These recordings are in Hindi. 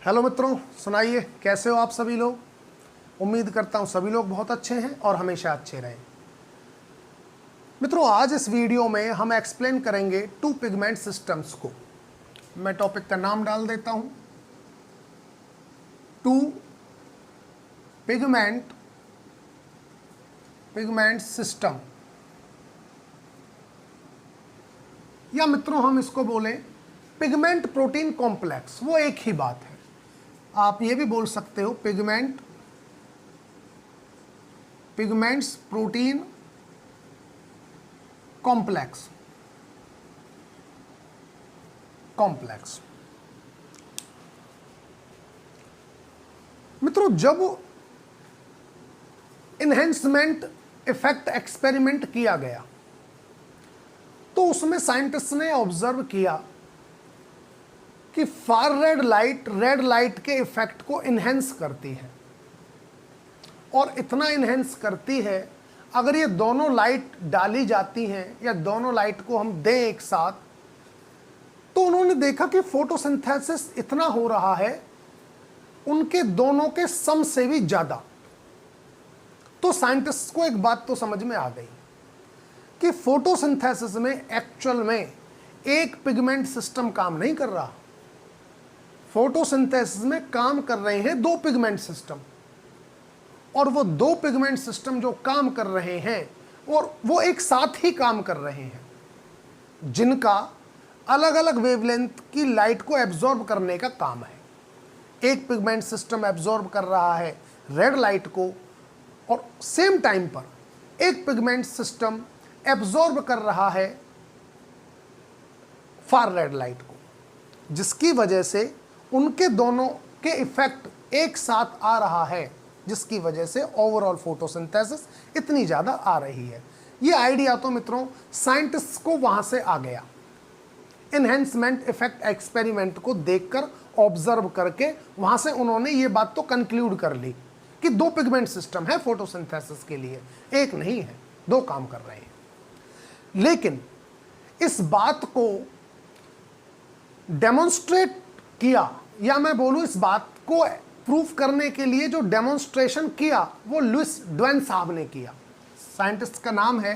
हेलो मित्रों, सुनाइए कैसे हो आप सभी लोग। उम्मीद करता हूं सभी लोग बहुत अच्छे हैं और हमेशा अच्छे रहें। मित्रों, आज इस वीडियो में हम एक्सप्लेन करेंगे टू पिगमेंट सिस्टम्स को। मैं टॉपिक का नाम डाल देता हूं, टू पिगमेंट सिस्टम, या मित्रों हम इसको बोलें पिगमेंट प्रोटीन कॉम्प्लेक्स। वो एक ही बात है। आप ये भी बोल सकते हो पिगमेंट्स प्रोटीन कॉम्प्लेक्स। मित्रों, जब इन्हेंसमेंट इफेक्ट एक्सपेरिमेंट किया गया तो उसमें साइंटिस्ट ने ऑब्जर्व किया कि फार रेड लाइट के इफेक्ट को इन्हेंस करती है, और इतना इन्हेंस करती है अगर ये दोनों लाइट डाली जाती हैं या दोनों लाइट को हम दें एक साथ, तो उन्होंने देखा कि फोटोसिंथेसिस इतना हो रहा है उनके दोनों के सम से भी ज्यादा। तो साइंटिस्ट को एक बात तो समझ में आ गई कि फोटोसिंथेसिस में एक्चुअल में एक पिगमेंट सिस्टम काम नहीं कर रहा। फोटोसिंथेसिस में काम कर रहे हैं दो पिगमेंट सिस्टम, और वो दो पिगमेंट सिस्टम जो काम कर रहे हैं और वो एक साथ ही काम कर रहे हैं, जिनका अलग अलग वेवलेंथ की लाइट को एब्जॉर्ब करने का काम है। एक पिगमेंट सिस्टम एब्जॉर्ब कर रहा है रेड लाइट को, और सेम टाइम पर एक पिगमेंट सिस्टम एब्जॉर्ब कर रहा है फार रेड लाइट को, जिसकी वजह से उनके दोनों के इफेक्ट एक साथ आ रहा है, जिसकी वजह से ओवरऑल फोटोसिंथेसिस इतनी ज्यादा आ रही है। ये आइडिया तो मित्रों साइंटिस्ट को वहां से आ गया, एनहेंसमेंट इफेक्ट एक्सपेरिमेंट को देखकर ऑब्जर्व करके वहां से उन्होंने ये बात तो कंक्लूड कर ली कि दो पिगमेंट सिस्टम है फोटोसिंथेसिस के लिए, एक नहीं है, दो काम कर रहे हैं। लेकिन इस बात को डेमोन्स्ट्रेट किया, या मैं बोलूं इस बात को प्रूफ करने के लिए जो डेमोन्स्ट्रेशन किया वो लुइस ड्वेन साहब ने किया। साइंटिस्ट का नाम है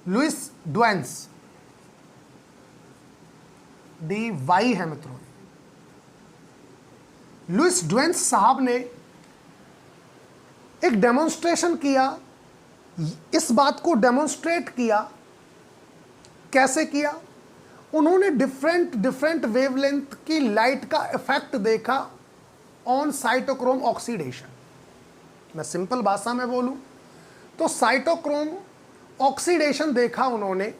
लुइस ड्वेन्स, DY है मित्रों। लुइस ड्वेन्स साहब ने एक डेमोन्स्ट्रेशन किया, इस बात को डेमोन्स्ट्रेट किया। कैसे किया? उन्होंने डिफरेंट वेवलेंथ की लाइट का इफेक्ट देखा ऑन साइटोक्रोम ऑक्सीडेशन। मैं सिंपल भाषा में बोलूं तो साइटोक्रोम ऑक्सीडेशन देखा उन्होंने,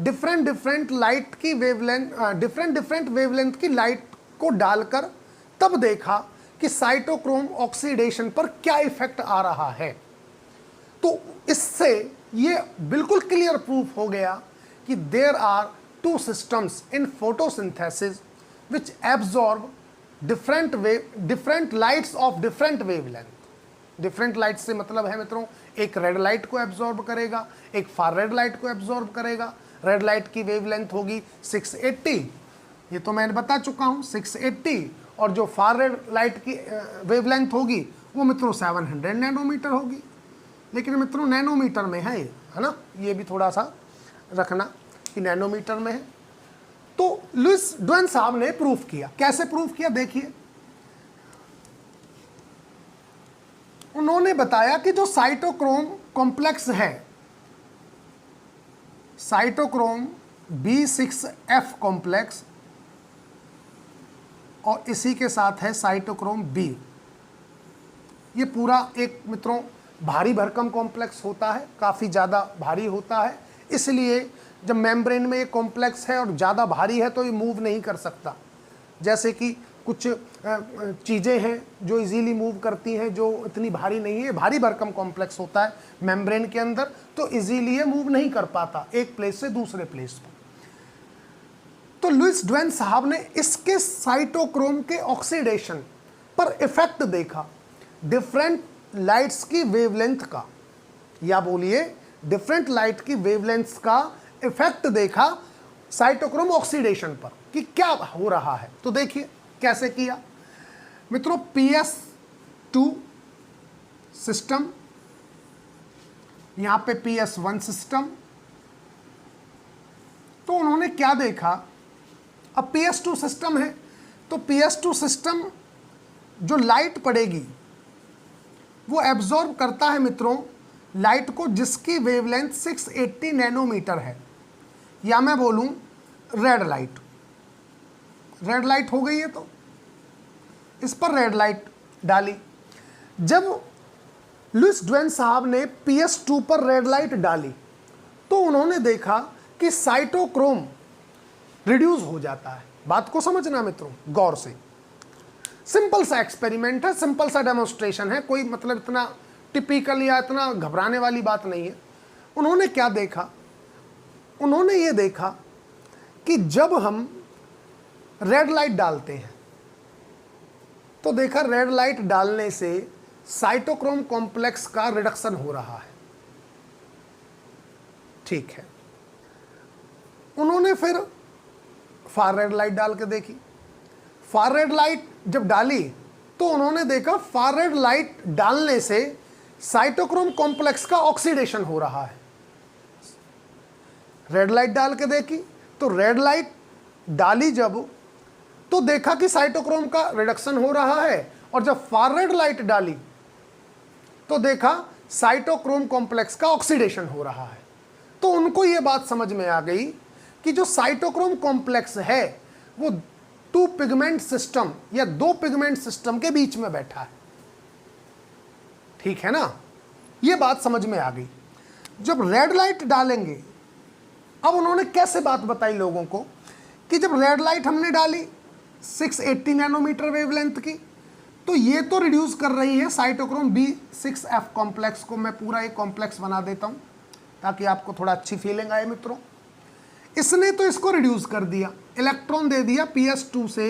डिफरेंट लाइट की डिफरेंट वेवलेंथ की लाइट को डालकर, तब देखा कि साइटोक्रोम ऑक्सीडेशन पर क्या इफेक्ट आ रहा है। तो इससे ये बिल्कुल क्लियर प्रूफ हो गया कि there are two systems in photosynthesis which absorb different lights of different wavelength. Different light से मतलब है मित्रों, एक रेड लाइट को एब्जॉर्ब करेगा, एक फार रेड लाइट को एब्जॉर्ब करेगा। रेड लाइट की वेवलेंथ होगी 680, ये तो मैंने बता चुका हूं 680, और जो फार रेड लाइट की वेवलेंथ होगी वो मित्रों 700 नैनोमीटर होगी। लेकिन मित्रों नैनोमीटर में है ना, ये भी थोड़ा सा रखना कि नैनोमीटर में है। तो लुइस ड्वेन साहब ने प्रूफ किया। कैसे प्रूफ किया देखिए, उन्होंने बताया कि जो साइटोक्रोम कॉम्प्लेक्स है, साइटोक्रोम B6F कॉम्प्लेक्स, और इसी के साथ है साइटोक्रोम B, ये पूरा एक मित्रों भारी भरकम कॉम्प्लेक्स होता है, काफ़ी ज़्यादा भारी होता है। इसलिए जब मेम्ब्रेन में ये कॉम्प्लेक्स है और ज़्यादा भारी है तो ये मूव नहीं कर सकता। जैसे कि कुछ चीज़ें हैं जो इजीली मूव करती हैं, जो इतनी भारी नहीं है, भारी भरकम कॉम्प्लेक्स होता है मेम्ब्रेन के अंदर, तो इजीली ये मूव नहीं कर पाता एक प्लेस से दूसरे प्लेस पर। तो लुइस ड्वेन साहब ने इसके साइटोक्रोम के ऑक्सीडेशन पर इफेक्ट देखा, डिफरेंट लाइट्स की वेवलेंथ का, या बोलिए डिफरेंट लाइट की वेवलेंथ्स का इफेक्ट देखा साइटोक्रोम ऑक्सीडेशन पर कि क्या हो रहा है। तो देखिए कैसे किया मित्रों? PS2 सिस्टम, यहां पे PS1 सिस्टम। तो उन्होंने क्या देखा, अब PS2 सिस्टम है तो PS2 सिस्टम जो लाइट पड़ेगी वो एब्जॉर्ब करता है मित्रों लाइट को जिसकी वेवलेंथ 680 नैनोमीटर है, या मैं बोलूं रेड लाइट। रेड लाइट हो गई है तो इस पर रेड लाइट डाली। जब लुइस ड्वेन साहब ने PS2 पर रेड लाइट डाली तो उन्होंने देखा कि साइटोक्रोम रिड्यूस हो जाता है। बात को समझना मित्रों गौर से, सिंपल सा एक्सपेरिमेंट है, सिंपल सा डेमोन्स्ट्रेशन है, कोई मतलब इतना टिपिकल या इतना घबराने वाली बात नहीं है। उन्होंने क्या देखा, उन्होंने ये देखा कि जब हम रेड लाइट डालते हैं तो देखा रेड लाइट डालने से साइटोक्रोम कॉम्प्लेक्स का रिडक्शन हो रहा है। ठीक है, उन्होंने फिर फार रेड लाइट डाल के देखी। फार रेड लाइट जब डाली तो उन्होंने देखा फार रेड लाइट डालने से साइटोक्रोम कॉम्प्लेक्स का ऑक्सीडेशन हो रहा है। रेड लाइट डाल के देखी तो रेड लाइट डाली जब तो देखा कि साइटोक्रोम का रिडक्शन हो रहा है, और जब फार रेड लाइट डाली तो देखा साइटोक्रोम कॉम्प्लेक्स का ऑक्सीडेशन हो रहा है। तो उनको यह बात समझ में आ गई कि जो साइटोक्रोम कॉम्प्लेक्स है वो 2 पिगमेंट सिस्टम या 2 पिगमेंट सिस्टम के बीच में बैठा है। ठीक है ना, ये बात समझ में आ गई। जब रेड लाइट डालेंगे, अब उन्होंने कैसे बात बताई लोगों को कि जब रेड लाइट हमने डाली 680 नैनोमीटर वेवलेंथ की, तो ये तो रिड्यूस कर रही है साइटोक्रोम B6F कॉम्प्लेक्स को। मैं पूरा एक कॉम्प्लेक्स बना देता हूं ताकि आपको थोड़ा अच्छी फीलिंग आए मित्रों। इसने तो इसको रिड्यूस कर दिया, इलेक्ट्रॉन दे दिया, PS2 से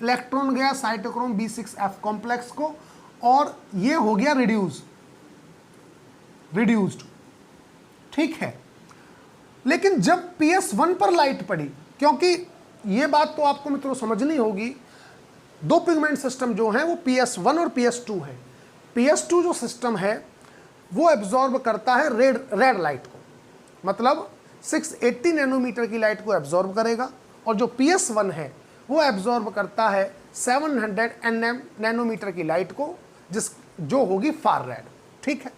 इलेक्ट्रॉन गया साइटोक्रोम B6F कॉम्प्लेक्स को, और ये हो गया रिड्यूस्ड। ठीक है, लेकिन जब PS1 पर लाइट पड़ी, क्योंकि ये बात तो आपको मित्रों समझनी होगी, 2 पिगमेंट सिस्टम जो हैं वो PS1 और PS2 है। PS2 जो सिस्टम है वो एब्जॉर्ब करता है रेड लाइट को, मतलब 680 नैनोमीटर की लाइट को एब्जॉर्ब करेगा, और जो PS1 है वो एब्जॉर्ब करता है 700 nm नैनोमीटर की लाइट को, जो होगी फार रेड। ठीक है,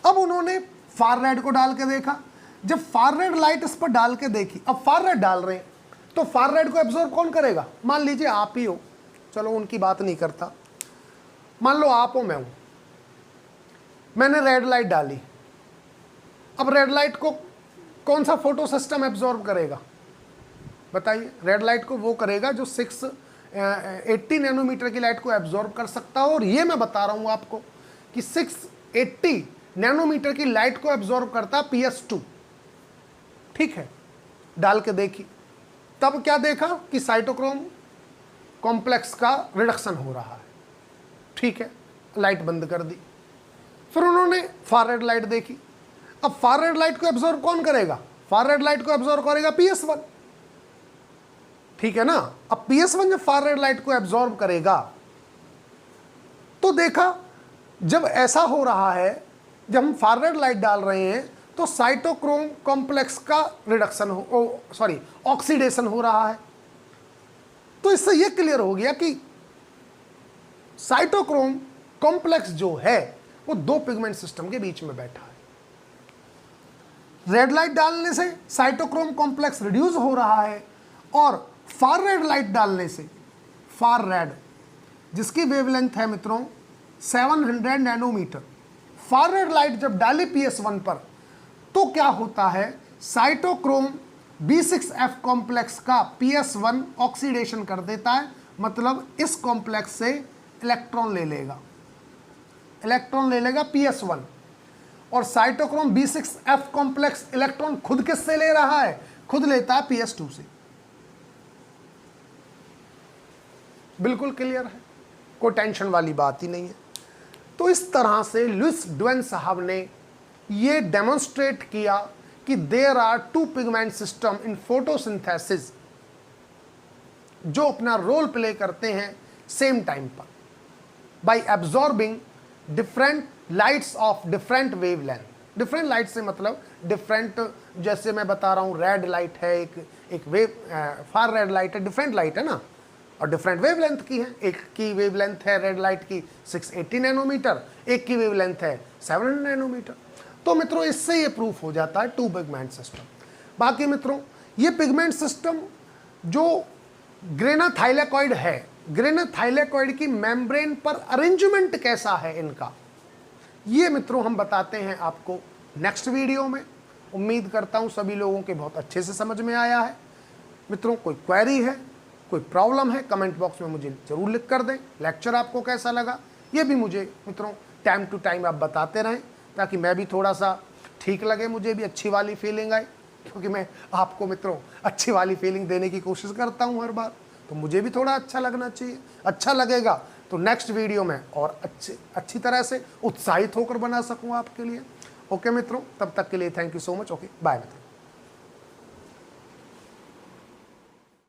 अब उन्होंने फार रेड को डाल के देखा। जब फार रेड लाइट इस पर डाल के देखी, अब फार रेड डाल रहे हैं तो फार रेड को एब्जॉर्ब कौन करेगा? मान लीजिए आप ही हो, चलो उनकी बात नहीं करता, मान लो आप हो, मैं हूं, मैंने रेड लाइट डाली। अब रेड लाइट को कौन सा फोटो सिस्टम एब्जॉर्ब करेगा बताइए? रेड लाइट को वो करेगा जो 680 नैनोमीटर की लाइट को एब्जॉर्ब कर सकता हो, और ये मैं बता रहा हूं आपको कि 680 नैनोमीटर की लाइट को एब्जॉर्ब करता PS2। ठीक है, डाल के देखी, तब क्या देखा कि साइटोक्रोम कॉम्प्लेक्स का रिडक्शन हो रहा है। ठीक है, लाइट बंद कर दी। फिर उन्होंने फार रेड लाइट देखी। अब फार रेड लाइट को एब्जॉर्ब कौन करेगा? फार रेड लाइट को एब्जॉर्ब करेगा PS1। ठीक है ना, अब PS1 जब फार रेड लाइट को एब्जॉर्ब करेगा तो देखा जब ऐसा हो रहा है, जब हम फार रेड लाइट डाल रहे हैं तो साइटोक्रोम कॉम्प्लेक्स का रिडक्शन ऑक्सीडेशन हो रहा है। तो इससे यह क्लियर हो गया कि साइटोक्रोम कॉम्प्लेक्स जो है वो 2 पिगमेंट सिस्टम के बीच में बैठा है। रेड लाइट डालने से साइटोक्रोम कॉम्प्लेक्स रिड्यूस हो रहा है, और फार रेड लाइट डालने से फार रेड, जिसकी वेवलेंथ है मित्रों 700 नैनोमीटर, फार रेड लाइट जब डाली PS1 पर तो क्या होता है, साइटोक्रोम B6F कॉम्प्लेक्स का PS1 ऑक्सीडेशन कर देता है, मतलब इस कॉम्प्लेक्स से इलेक्ट्रॉन ले लेगा PS1, और साइटोक्रोम B6F कॉम्प्लेक्स इलेक्ट्रॉन खुद किससे ले रहा है? खुद लेता है PS2 से। बिल्कुल क्लियर है, कोई टेंशन वाली बात ही नहीं है। तो इस तरह से लुइस ड्वेन साहब ने ये डेमोन्स्ट्रेट किया कि there are 2 pigment system in photosynthesis. जो अपना रोल प्ले करते हैं सेम टाइम पर by absorbing different lights of different wavelength. Different light से मतलब डिफरेंट, जैसे मैं बता रहा हूँ रेड लाइट है, एक वेव फार रेड लाइट है, डिफरेंट लाइट है ना, और डिफरेंट वेवलेंथ की है। एक की वेवलेंथ है रेड लाइट की 680 नैनोमीटर, एक की वेवलेंथ है 700 नैनोमीटर। तो मित्रों इससे ये प्रूफ हो जाता है टू पिगमेंट सिस्टम। बाकी मित्रों ये पिगमेंट सिस्टम जो ग्रेनाथाइलेकॉइड है, ग्रेनाथाइलेकॉइड की मेम्ब्रेन पर अरेंजमेंट कैसा है इनका, ये मित्रों हम बताते हैं आपको नेक्स्ट वीडियो में। उम्मीद करता हूं सभी लोगों के बहुत अच्छे से समझ में आया है। मित्रों कोई क्वेरी है, कोई प्रॉब्लम है, कमेंट बॉक्स में मुझे जरूर लिख कर दें। लेक्चर आपको कैसा लगा ये भी मुझे मित्रों टाइम टू टाइम आप बताते रहें, ताकि मैं भी थोड़ा सा ठीक लगे, मुझे भी अच्छी वाली फीलिंग आए, क्योंकि मैं आपको मित्रों अच्छी वाली फीलिंग देने की कोशिश करता हूं हर बार, तो मुझे भी थोड़ा अच्छा लगना चाहिए। अच्छा लगेगा तो नेक्स्ट वीडियो में और अच्छी तरह से उत्साहित होकर बना सकूं आपके लिए। ओके मित्रों, तब तक के लिए thank you so much. Okay bye मित्रों।